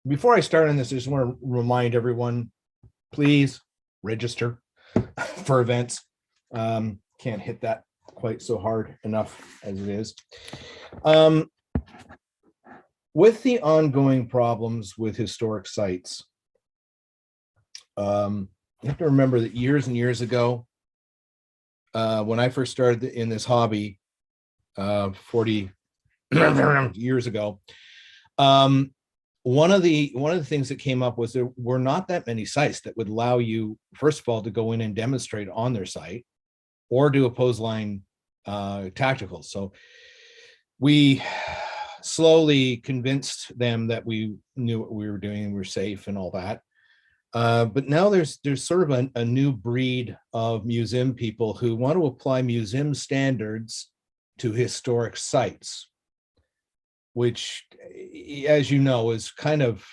before I start on this, I just want to remind everyone, please register for events. Can't hit that quite so hard enough as it is. With the ongoing problems with historic sites, you have to remember that years and years ago, when I first started in this hobby, 40 years ago, one of the things that came up was there were not that many sites that would allow you, first of all, to go in and demonstrate on their site or do opposed line tacticals. So we slowly convinced them that we knew what we were doing and we were safe and all that. But now there's sort of a new breed of museum people who want to apply museum standards to historic sites, which, as you know, is kind of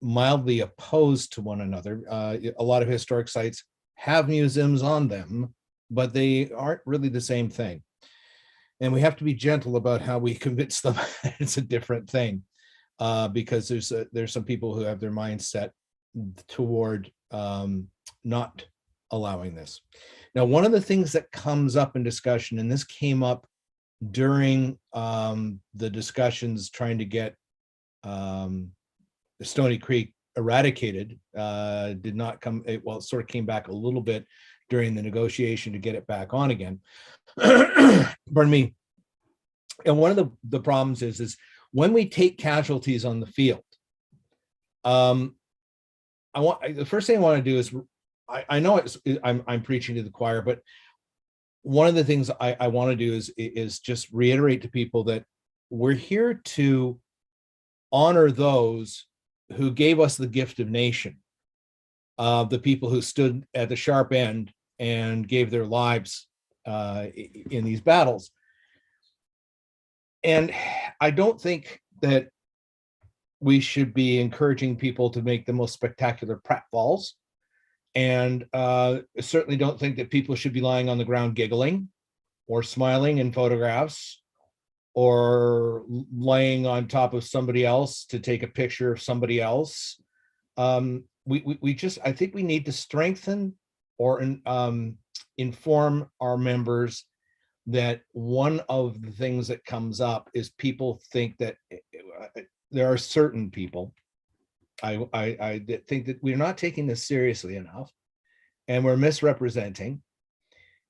mildly opposed to one another. A lot of historic sites have museums on them, but they aren't really the same thing. And we have to be gentle about how we convince them it's a different thing, because there's some people who have their mindset toward not allowing this. Now, one of the things that comes up in discussion, and this came up during the discussions trying to get Stony Creek eradicated, did not come, well, it sort of came back a little bit during the negotiation to get it back on again. Pardon me. And one of the problems is when we take casualties on the field, the first thing I want to do is, I know I'm preaching to the choir, but one of the things I want to do is just reiterate to people that we're here to honor those who gave us the gift of nation, the people who stood at the sharp end and gave their lives in these battles. And I don't think that we should be encouraging people to make the most spectacular pratfalls. And certainly don't think that people should be lying on the ground giggling or smiling in photographs or laying on top of somebody else to take a picture of somebody else. I think we need to strengthen or inform our members that one of the things that comes up is people think that there are certain people, I think that we're not taking this seriously enough and we're misrepresenting,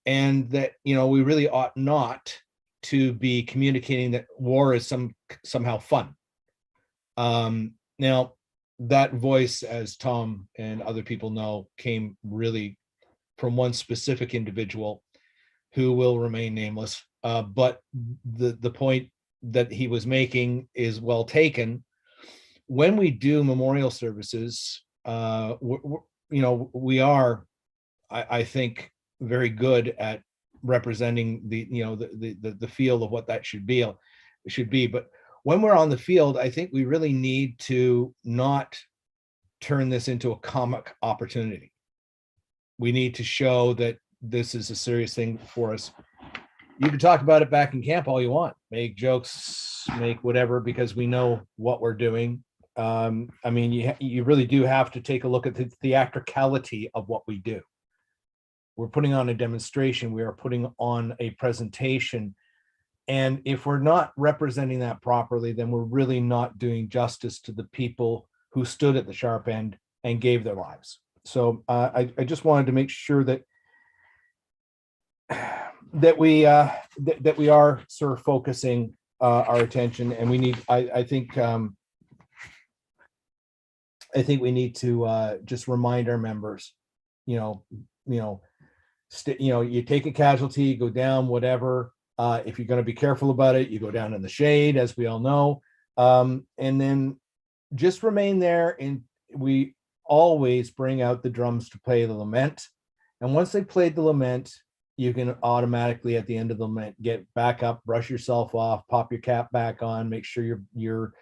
and that, we really ought not to be communicating that war is somehow fun. Now, that voice, as Tom and other people know, came really from one specific individual who will remain nameless. But the point that he was making is well taken. When we do memorial services, we are, I think, very good at representing the feel of what that should be. But when we're on the field, I think we really need to not turn this into a comic opportunity. We need to show that this is a serious thing for us. You can talk about it back in camp all you want, make jokes, make whatever, because we know what we're doing. You really do have to take a look at the theatricality of what we do. We're putting on a demonstration, we are putting on a presentation. And if we're not representing that properly, then we're really not doing justice to the people who stood at the sharp end and gave their lives. So I just wanted to make sure that we are sort of focusing our attention, and we need, I think we need to just remind our members, you take a casualty, you go down, whatever. If you're going to be careful about it, you go down in the shade, as we all know, and then just remain there. And we always bring out the drums to play the lament. And once they played the lament, you can automatically, at the end of the lament, get back up, brush yourself off, pop your cap back on, make sure your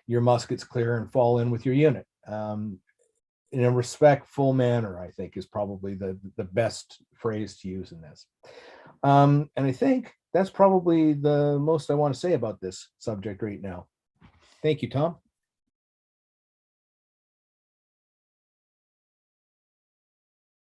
musket's clear, and fall in with your unit. In a respectful manner, I think, is probably the best phrase to use in this. And I think that's probably the most I want to say about this subject right now. Thank you, Tom.